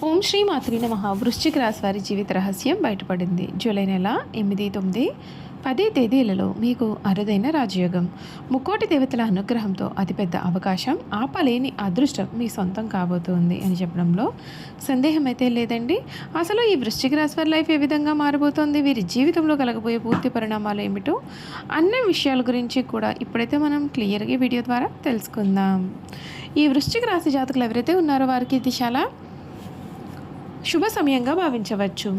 ఓం శ్రీ మాత్రి నమః. వృశ్చిక రాశి వారి జీవిత రహస్యం బయటపడింది. జూలై నెల 8, 9, 10 తేదీలలో మీకు అరుదైన రాజయోగం, ముక్కోటి దేవతల అనుగ్రహంతో అతిపెద్ద అవకాశం, ఆపలేని అదృష్టం మీ సొంతం కాబోతోంది అని చెప్పడంలో సందేహం అయితే లేదండి. అసలు ఈ వృశ్చిక రాశి వారి లైఫ్ ఏ విధంగా మారబోతోంది, వీరి జీవితంలో కలగబోయే పూర్తి పరిణామాలు ఏమిటో అన్ని విషయాల గురించి కూడా ఇప్పుడైతే మనం క్లియర్గా వీడియో ద్వారా తెలుసుకుందాం. ఈ వృశ్చిక రాశి జాతకులు ఎవరైతే ఉన్నారో వారికి ఇది చాలా శుభ సమయంగా భావించవచ్చు.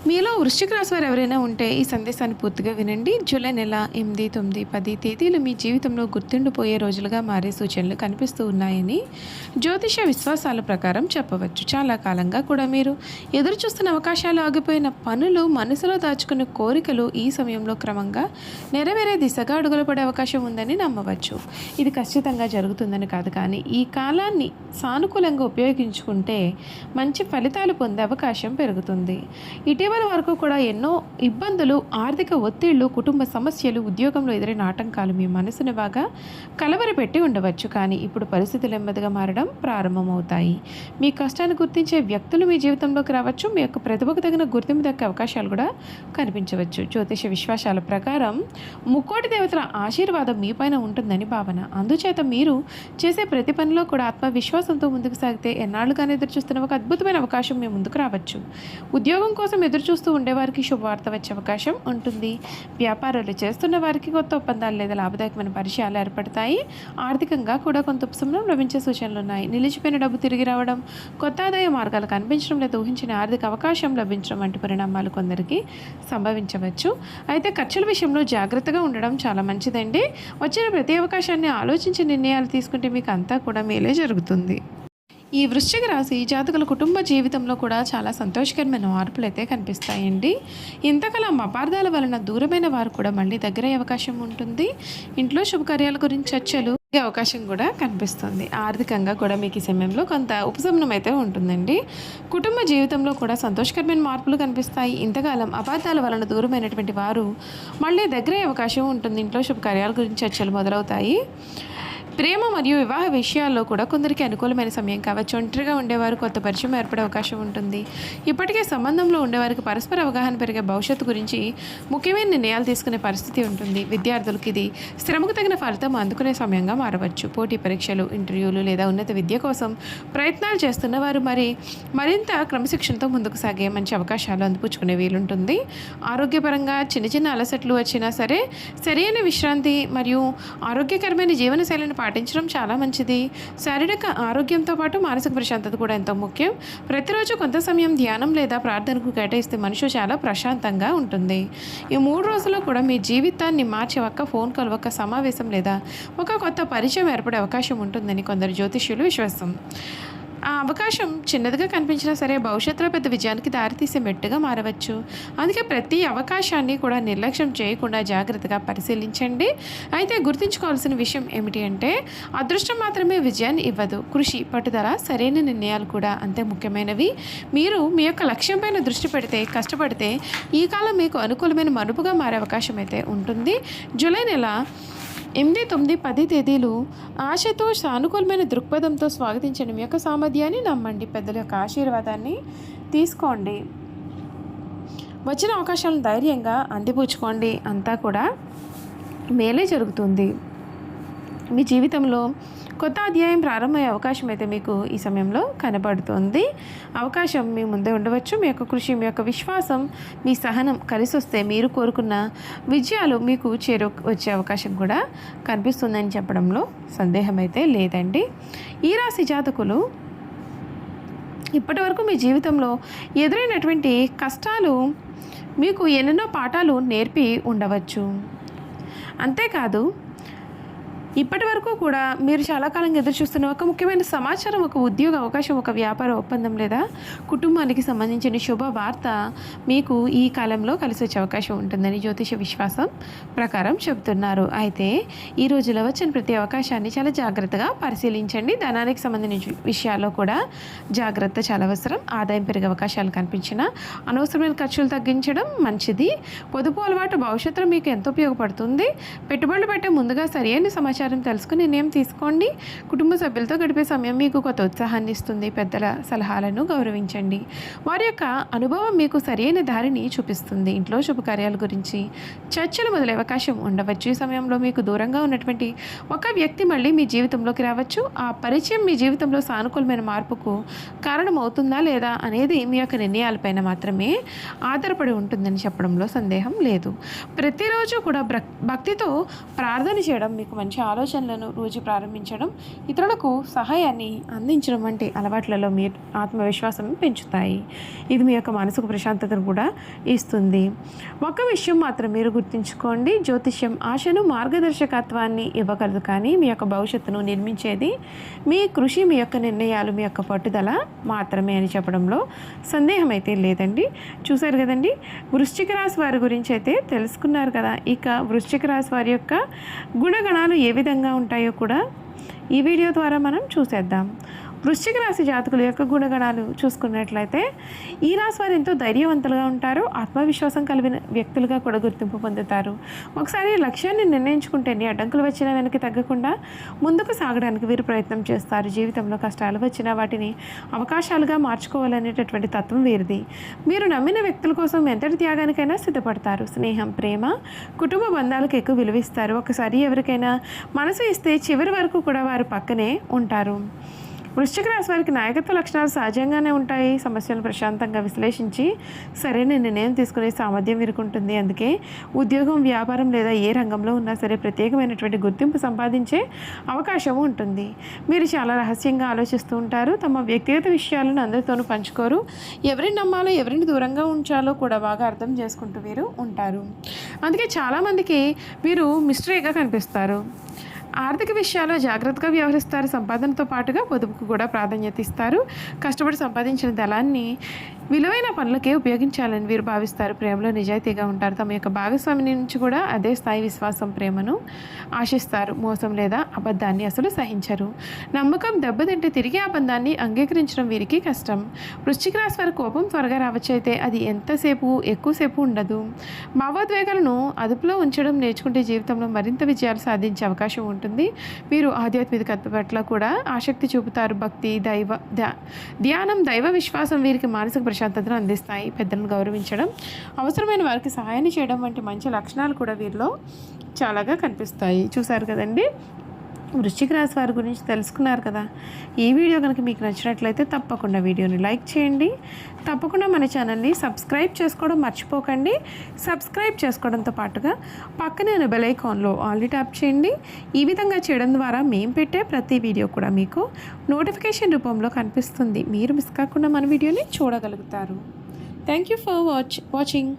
మీలో వృశ్చిక రాశి వారు ఎవరైనా ఉంటే ఈ సందేశాన్ని పూర్తిగా వినండి. జూలై నెల 8, 9, 10 తేదీలు మీ జీవితంలో గుర్తుండిపోయే రోజులుగా మారే సూచనలు కనిపిస్తూ ఉన్నాయని జ్యోతిష విశ్వాసాల ప్రకారం చెప్పవచ్చు. చాలా కాలంగా కూడా మీరు ఎదురు చూస్తున్న అవకాశాలు, ఆగిపోయిన పనులు, మనసులో దాచుకున్న కోరికలు ఈ సమయంలో క్రమంగా నెరవేరే దిశగా అడుగులు పడే అవకాశం ఉందని నమ్మవచ్చు. ఇది ఖచ్చితంగా జరుగుతుందని కాదు, కానీ ఈ కాలాన్ని సానుకూలంగా ఉపయోగించుకుంటే మంచి ఫలితాలు పొందే అవకాశం పెరుగుతుంది. ఇటీవల వరకు కూడా ఎన్నో ఇబ్బందులు, ఆర్థిక ఒత్తిళ్లు, కుటుంబ సమస్యలు, ఉద్యోగంలో ఎదురైన ఆటంకాలు మీ మనసుని బాగా కలవరపెట్టి ఉండవచ్చు. కానీ ఇప్పుడు పరిస్థితులు నెమ్మదిగా మారడం ప్రారంభమవుతాయి. మీ కష్టాన్ని గుర్తించే వ్యక్తులు మీ జీవితంలోకి రావచ్చు. మీ యొక్క ప్రతిభకు తగిన గుర్తింపు దక్కే అవకాశాలు కూడా కనిపించవచ్చు. జ్యోతిష విశ్వాసాల ప్రకారం ముక్కోటి దేవతల ఆశీర్వాదం మీపైన ఉంటుందని భావన. అందుచేత మీరు చేసే ప్రతి పనిలో కూడా ఆత్మవిశ్వాసంతో ముందుకు సాగితే ఎన్నాళ్ళుగానే ఎదురు చూస్తున్న ఒక అద్భుతమైన అవకాశం మీ ముందుకు రావచ్చు. ఉద్యోగం కోసం ఎదురు చూస్తూ ఉండేవారికి శుభవార్త వచ్చే అవకాశం ఉంటుంది. వ్యాపారాలు చేస్తున్న వారికి కొత్త ఒప్పందాలు లేదా లాభదాయకమైన పరిచయాలు ఏర్పడతాయి. ఆర్థికంగా కూడా కొంత ఉపశమనం లభించే సూచనలు ఉన్నాయి. నిలిచిపోయిన డబ్బు తిరిగి రావడం, కొత్త ఆదాయ మార్గాలు కనిపించడం లేదా ఊహించిన ఆర్థిక అవకాశం లభించడం వంటి పరిణామాలు కొందరికి సంభవించవచ్చు. అయితే ఖర్చుల విషయంలో జాగ్రత్తగా ఉండడం చాలా మంచిదండి. వచ్చిన ప్రతి అవకాశాన్ని ఆలోచించి నిర్ణయాలు తీసుకుంటే మీకు అంతా కూడా మేలే జరుగుతుంది. ఈ వృశ్చిక రాశి జాతకుల కుటుంబ జీవితంలో కూడా చాలా సంతోషకరమైన మార్పులు అయితే కనిపిస్తాయండి. ఇంతకాలం అపార్థాల వలన దూరమైన వారు కూడా మళ్ళీ దగ్గరయ్యే అవకాశం ఉంటుంది. ఇంట్లో శుభకార్యాల గురించి చర్చలు అవకాశం కూడా కనిపిస్తుంది. ఆర్థికంగా కూడా మీకు ఈ సమయంలో కొంత ఉపశమనం అయితే ఉంటుందండి. కుటుంబ జీవితంలో కూడా సంతోషకరమైన మార్పులు కనిపిస్తాయి. ఇంతకాలం అపార్థాల వలన దూరమైనటువంటి వారు మళ్ళీ దగ్గరయ్యే అవకాశం ఉంటుంది. ఇంట్లో శుభకార్యాల గురించి చర్చలు మొదలవుతాయి. ప్రేమ మరియు వివాహ విషయాల్లో కూడా కొందరికి అనుకూలమైన సమయం కావచ్చు. ఒంటరిగా ఉండేవారు కొత్త పరిచయం ఏర్పడే అవకాశం ఉంటుంది. ఇప్పటికే సంబంధంలో ఉండేవారికి పరస్పర అవగాహన పెరిగే భవిష్యత్తు గురించి ముఖ్యమైన నిర్ణయాలు తీసుకునే పరిస్థితి ఉంటుంది. విద్యార్థులకు ఇది శ్రమకు తగిన ఫలితం అందుకునే సమయంగా మారవచ్చు. పోటీ పరీక్షలు, ఇంటర్వ్యూలు లేదా ఉన్నత విద్య కోసం ప్రయత్నాలు చేస్తున్న వారు మరింత క్రమశిక్షణతో ముందుకు సాగే మంచి అవకాశాలు అందిపుచ్చుకునే వీలుంటుంది. ఆరోగ్యపరంగా చిన్న చిన్న అలసట్లు వచ్చినా సరే సరైన విశ్రాంతి మరియు ఆరోగ్యకరమైన జీవనశైలిని పాటించడం చాలా మంచిది. శారీరక ఆరోగ్యంతో పాటు మానసిక ప్రశాంతత కూడా ఎంతో ముఖ్యం. ప్రతిరోజు కొంత సమయం ధ్యానం లేదా ప్రార్థనకు కేటాయిస్తే మనిషి చాలా ప్రశాంతంగా ఉంటుంది. ఈ 3 రోజుల్లో కూడా మీ జీవితాన్ని మార్చే ఒక్క ఫోన్ కాల్, ఒక సమావేశం లేదా ఒక కొత్త పరిచయం ఏర్పడే అవకాశం ఉంటుందని కొందరు జ్యోతిష్యులు విశ్వాసం. ఆ అవకాశం చిన్నదిగా కనిపించినా సరే భవిష్యత్తులో పెద్ద విజయానికి దారితీసే మెట్టుగా మారవచ్చు. అందుకే ప్రతి అవకాశాన్ని కూడా నిర్లక్ష్యం చేయకుండా జాగ్రత్తగా పరిశీలించండి. అయితే గుర్తుంచుకోవాల్సిన విషయం ఏమిటి అంటే, అదృష్టం మాత్రమే విజయాన్ని ఇవ్వదు. కృషి, పట్టుదల, సరైన నిర్ణయాలు కూడా అంతే ముఖ్యమైనవి. మీరు మీ యొక్క లక్ష్యం పైన దృష్టి పెడితే, కష్టపడితే ఈ కాలం మీకు అనుకూలమైన మలుపుగా మారే అవకాశం అయితే ఉంటుంది. జూలై నెల 8, 9, 10 తేదీలు ఆశతో, సానుకూలమైన దృక్పథంతో స్వాగతించండి. మీ యొక్క సామర్థ్యాన్ని నమ్మండి. పెద్దల యొక్క ఆశీర్వాదాన్ని తీసుకోండి. వచ్చిన అవకాశాలను ధైర్యంగా అందిపుచ్చుకోండి. అంతా కూడా మేలే జరుగుతుంది. మీ జీవితంలో కొత్త అధ్యాయం ప్రారంభమయ్యే అవకాశం అయితే మీకు ఈ సమయంలో కనబడుతుంది. అవకాశం మీ ముందే ఉండవచ్చు. మీ యొక్క కృషి, మీ యొక్క విశ్వాసం, మీ సహనం కలిసి వస్తే మీరు కోరుకున్న విజయాలు మీకు వచ్చే అవకాశం కూడా కనిపిస్తుందని చెప్పడంలో సందేహం అయితే లేదండి. ఈ రాశి జాతకులు ఇప్పటి వరకు మీ జీవితంలో ఎదురైనటువంటి కష్టాలు మీకు ఎన్నెన్నో పాఠాలు నేర్పి ఉండవచ్చు. అంతేకాదు, ఇప్పటి వరకు కూడా మీరు చాలా కాలంగా ఎదురు చూస్తున్న ఒక ముఖ్యమైన సమాచారం, ఒక ఉద్యోగ అవకాశం, ఒక వ్యాపార ఒప్పందం లేదా కుటుంబానికి సంబంధించిన శుభవార్త మీకు ఈ కాలంలో కలిసి వచ్చే అవకాశం ఉంటుందని జ్యోతిష విశ్వాసం ప్రకారం చెబుతున్నారు. అయితే ఈ రోజులో వచ్చిన ప్రతి అవకాశాన్ని చాలా జాగ్రత్తగా పరిశీలించండి. ధనానికి సంబంధించిన విషయాల్లో కూడా జాగ్రత్త చాలా అవసరం. ఆదాయం పెరిగే అవకాశాలు కనిపించినా అనవసరమైన ఖర్చులు తగ్గించడం మంచిది. పొదుపు అలవాటు భవిష్యత్తులో మీకు ఎంతో ఉపయోగపడుతుంది. పెట్టుబడులు పెట్టే ముందుగా సరైన సమాచారం సమాచారం తెలుసుకుని నిర్ణయం తీసుకోండి. కుటుంబ సభ్యులతో గడిపే సమయం మీకు కొత్త ఉత్సాహాన్ని ఇస్తుంది. పెద్దల సలహాలను గౌరవించండి. వారి యొక్క అనుభవం మీకు సరైన దారిని చూపిస్తుంది. ఇంట్లో శుభకార్యాల గురించి చర్చలు మొదలయ్యే అవకాశం ఉండవచ్చు. ఈ సమయంలో మీకు దూరంగా ఉన్నటువంటి ఒక వ్యక్తి మళ్ళీ మీ జీవితంలోకి రావచ్చు. ఆ పరిచయం మీ జీవితంలో సానుకూలమైన మార్పుకు కారణమవుతుందా లేదా అనేది మీ యొక్క నిర్ణయాలపైన మాత్రమే ఆధారపడి ఉంటుందని చెప్పడంలో సందేహం లేదు. ప్రతిరోజు కూడా భక్తితో ప్రార్థన చేయడం, మీకు మంచి ఆలోచనలను రోజు ప్రారంభించడం, ఇతరులకు సహాయాన్ని అందించడం వంటి అలవాట్లలో మీ ఆత్మవిశ్వాసం పెంచుతాయి. ఇది మీ యొక్క మనసుకు ప్రశాంతతను కూడా ఇస్తుంది. ఒక విషయం మాత్రం మీరు గుర్తుంచుకోండి, జ్యోతిష్యం ఆశను మార్గదర్శకత్వాన్ని ఇవ్వగలదు, కానీ మీ యొక్క భవిష్యత్తును నిర్మించేది మీ కృషి, మీ యొక్క నిర్ణయాలు, మీ యొక్క పట్టుదల మాత్రమే అని చెప్పడంలో సందేహం అయితే లేదండి. చూశారు కదండి, వృశ్చిక రాశి వారి గురించి అయితే తెలుసుకున్నారు కదా. ఇక వృశ్చిక రాశి వారి యొక్క గుణగణాలు ఏ విధంగా ఉంటాయో కూడా ఈ వీడియో ద్వారా మనం చూసేద్దాం. వృశ్చిక రాశి జాతకుల యొక్క గుణగణాలు చూసుకున్నట్లయితే ఈ రాశి వారు ఎంతో ధైర్యవంతులుగా ఉంటారు. ఆత్మవిశ్వాసం కలిగిన వ్యక్తులుగా కూడా గుర్తింపు పొందుతారు. ఒకసారి లక్ష్యాన్ని నిర్ణయించుకుంటే ఎన్ని అడ్డంకులు వచ్చినా వెనక్కి తగ్గకుండా ముందుకు సాగడానికి వీరు ప్రయత్నం చేస్తారు. జీవితంలో కష్టాలు వచ్చినా వాటిని అవకాశాలుగా మార్చుకోవాలనేటటువంటి తత్వం వీరిది. మీరు నమ్మిన వ్యక్తుల కోసం ఎంతటి త్యాగానికైనా సిద్ధపడతారు. స్నేహం, ప్రేమ, కుటుంబ బంధాలకు ఎక్కువ విలువిస్తారు. ఒకసారి ఎవరికైనా మనసు ఇస్తే చివరి వరకు కూడా వారు పక్కనే ఉంటారు. వృశ్చిక రాశి వారికి నాయకత్వ లక్షణాలు సహజంగానే ఉంటాయి. సమస్యలను ప్రశాంతంగా విశ్లేషించి సరైన నిర్ణయం తీసుకునే సామర్థ్యం వీరికి ఉంటుంది. అందుకే ఉద్యోగం, వ్యాపారం లేదా ఏ రంగంలో ఉన్నా సరే ప్రత్యేకమైనటువంటి గుర్తింపు సంపాదించే అవకాశం ఉంటుంది. మీరు చాలా రహస్యంగా ఆలోచిస్తూ ఉంటారు. తమ వ్యక్తిగత విషయాలను అందరితోనూ పంచుకోరు. ఎవరిని నమ్మాలో, ఎవరిని దూరంగా ఉంచాలో కూడా బాగా అర్థం చేసుకుంటూ వీరు ఉంటారు. అందుకే చాలామందికి వీరు మిస్టరీగా కనిపిస్తారు. ఆర్థిక విషయాల్లో జాగ్రత్తగా వ్యవహరిస్తారు. సంపాదనతో పాటుగా పొదుపుకు కూడా ప్రాధాన్యత ఇస్తారు. కష్టపడి సంపాదించిన ధనాన్ని విలువైన పనులకే ఉపయోగించాలని వీరు భావిస్తారు. ప్రేమలో నిజాయితీగా ఉంటారు. తమ యొక్క భాగస్వామి నుంచి కూడా అదే స్థాయి విశ్వాసం, ప్రేమను ఆశిస్తారు. మోసం లేదా అబద్ధాన్ని అసలు సహించరు. నమ్మకం దెబ్బతింటే తిరిగి ఆ బంధాన్ని అంగీకరించడం వీరికి కష్టం. వృశ్చిక రాశి వారి కోపం త్వరగా రావచ్చు, అయితే అది ఎక్కువసేపు ఉండదు. భావోద్వేగాలను అదుపులో ఉంచడం నేర్చుకుంటే జీవితంలో మరింత విజయాలు సాధించే అవకాశం ఉంటుంది. వీరు ఆధ్యాత్మికత పట్ల కూడా ఆసక్తి చూపుతారు. భక్తి, ధ్యానం, దైవ విశ్వాసం వీరికి మానసిక ప్రశాంతతను అందిస్తాయి. పెద్దలను గౌరవించడం, అవసరమైన వారికి సహాయాన్ని చేయడం వంటి మంచి లక్షణాలు కూడా వీరిలో చాలాగా కనిపిస్తాయి. చూశారు కదండి, వృశ్చిక రాశి వారి గురించి తెలుసుకున్నారు కదా. ఈ వీడియో కనుక మీకు నచ్చినట్లయితే తప్పకుండా వీడియోని లైక్ చేయండి. తప్పకుండా మన ఛానల్ని సబ్స్క్రైబ్ చేసుకోవడం మర్చిపోకండి. సబ్స్క్రైబ్ చేసుకోవడంతో పాటుగా పక్కనే ఉన్న బెల్ ఐకాన్లో ఆల్ ట్యాప్ చేయండి. ఈ విధంగా చేయడం ద్వారా మేము పెట్టే ప్రతి వీడియో కూడా మీకు నోటిఫికేషన్ రూపంలో కనిపిస్తుంది. మీరు మిస్ కాకుండా మన వీడియోని చూడగలుగుతారు. Thank you for watching.